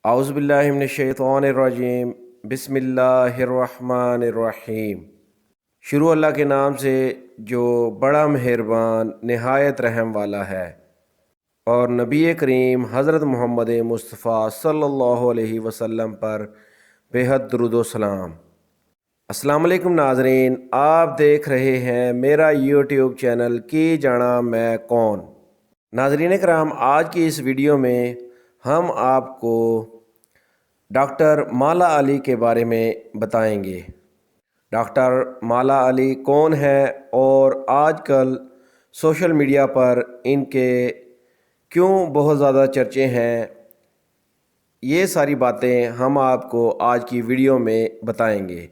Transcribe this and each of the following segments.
اعوذ باللہ من الشیطان الرجیم، بسم اللہ الرحمن الرحیم۔ شروع اللہ کے نام سے جو بڑا مہربان نہایت رحم والا ہے، اور نبی کریم حضرت محمد مصطفیٰ صلی اللہ علیہ وسلم پر بے حد درود و سلام۔ السلام علیکم ناظرین، آپ دیکھ رہے ہیں میرا یوٹیوب چینل کی جانا میں کون۔ ناظرین کرام، آج کی اس ویڈیو میں ہم آپ کو ڈاکٹر مالا علی کے بارے میں بتائیں گے۔ ڈاکٹر مالا علی کون ہے اور آج کل سوشل میڈیا پر ان کے کیوں بہت زیادہ چرچے ہیں، یہ ساری باتیں ہم آپ کو آج کی ویڈیو میں بتائیں گے۔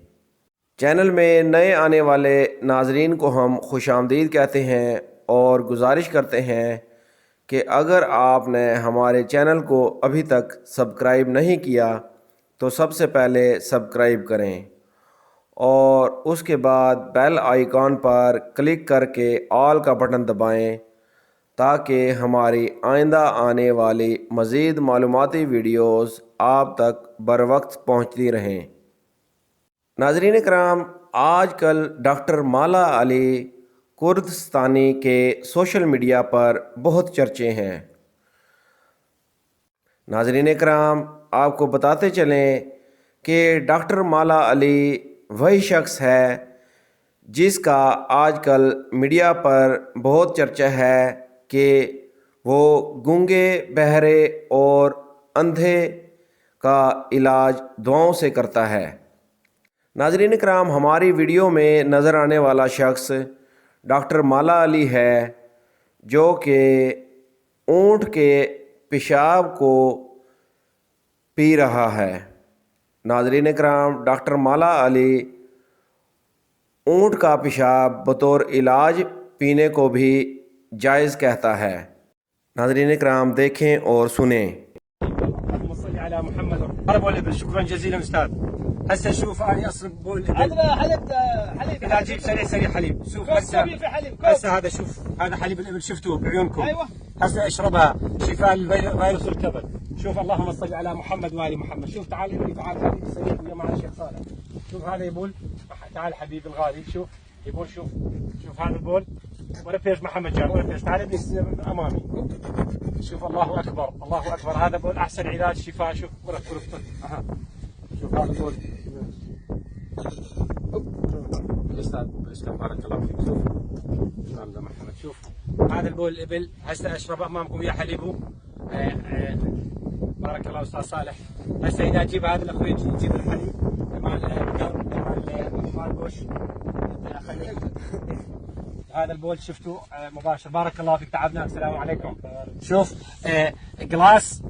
چینل میں نئے آنے والے ناظرین کو ہم خوش آمدید کہتے ہیں اور گزارش کرتے ہیں کہ اگر آپ نے ہمارے چینل کو ابھی تک سبسکرائب نہیں کیا تو سب سے پہلے سبسکرائب کریں اور اس کے بعد بیل آئیکن پر کلک کر کے آل کا بٹن دبائیں تاکہ ہماری آئندہ آنے والی مزید معلوماتی ویڈیوز آپ تک بروقت پہنچتی رہیں۔ ناظرین کرام، آج کل ڈاکٹر مالا علی کردستانی کے سوشل میڈیا پر بہت چرچے ہیں۔ ناظرین کرام، آپ کو بتاتے چلیں کہ ڈاکٹر مالا علی وہی شخص ہے جس کا آج کل میڈیا پر بہت چرچا ہے کہ وہ گونگے، بہرے اور اندھے کا علاج دعاؤں سے کرتا ہے۔ ناظرین کرام، ہماری ویڈیو میں نظر آنے والا شخص ڈاکٹر مالا علی ہے، جو کہ اونٹ کے پیشاب کو پی رہا ہے۔ ناظرین کرام، ڈاکٹر مالا علی اونٹ کا پیشاب بطور علاج پینے کو بھی جائز کہتا ہے۔ ناظرین کرام، دیکھیں اور سنیں۔ شكرا جزيلا استاذ. هسه شوف انا اصرف بول عندنا حليب لا اجيب سريع حليب. شوف هسه هذا، شوف هذا حليب الابل، شفتوه بعيونكم. ايوه هسه اشربها شفاء الفيروس الكبد. شوف اللهم صل على محمد وال محمد. شوف تعال ابني، تعال حبيبي سريع ويا مع الشيخ صالح. شوف هذا يبول، تعال حبيبي الغالي. شوف يبول، شوف هذا البول. ولا فيش محمد جان، ولا فيش. تعال ابني امامي. شوف الله اكبر الله اكبر، هذا بول احسن علاج شفاء. شوف ورفت اها. شوف هذا البول الاستاذ بارك الله فيك. شوف هذا محمد، شوف هذا البول الابل هسه اشرب امامكم يا حليبه. بارك الله استاذ صالح. هسه اذا اجيب هذا الاخوي يجيب الحليب مال البوش. هذا البول شفتوا مباشر. بارك الله فيك، تعبناك. السلام عليكم. شوف قلاص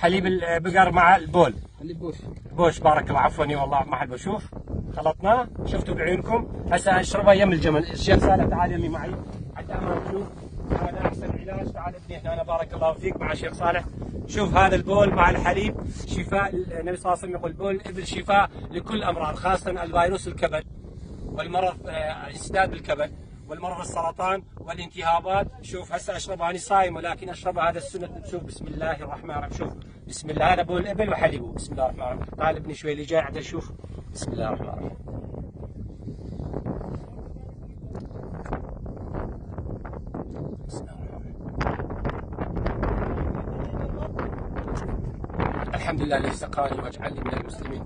حليب البقر مع البول. حليب بوش. بارك الله، عفوا والله مع البوش. شوف خلطناه، شفتوا بعيونكم. هسه اشربه يم الجمل. الشيخ صالح تعال يمي معي حتى امامك. شوف هذا احسن علاج. تعال ابني هنا. بارك الله فيك مع الشيخ صالح. شوف هذا البول مع الحليب شفاء. النبي صلى الله عليه وسلم يقول بول الابل شفاء لكل الامراض، خاصه الفيروس الكبد والمرض انسداد بالكبد والمرض السرطان والالتهابات. شوف هسه اشربها، انا صايم ولكن اشربها، هذا السنه. شوف بسم الله الرحمن الرحيم. شوف بسم الله، هذا بول الابل وحليبه. بسم الله الرحمن الرحيم. تعال ابني شوي اللي جاي عدل. شوف بسم الله الرحمن الرحيم. بسم الله الرحمن الرحيم. الحمد لله الذي سقاني واجعلني من المسلمين،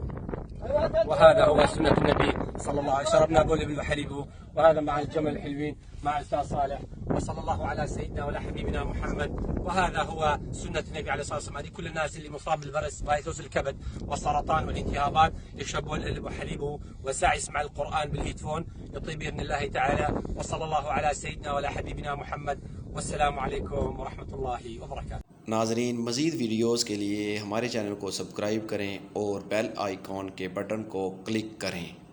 وهذا هو سنة النبي صلى الله عليه وسلم. شربنا بول الابل وحليبه، وهذا مع الجمل الحلوين مع الاستاذ صالح. وصلى الله على سيدنا وعلى حبيبنا محمد، وهذا هو سنة النبي عليه الصلاة والسلام. هذه كل الناس اللي مصاب بالفيروس الكبد والسرطان والالتهابات يشربون الابل وحليبه، وساعة يسمع القرآن بالهيدفون يطيب بإذن الله تعالى. وصلى الله على سيدنا وعلى حبيبنا محمد، والسلام عليكم ورحمة الله وبركاته. ناظرین، مزید ویڈیوز کے لیے ہمارے چینل کو سبسکرائب کریں اور بیل آئیکن کے بٹن کو کلک کریں۔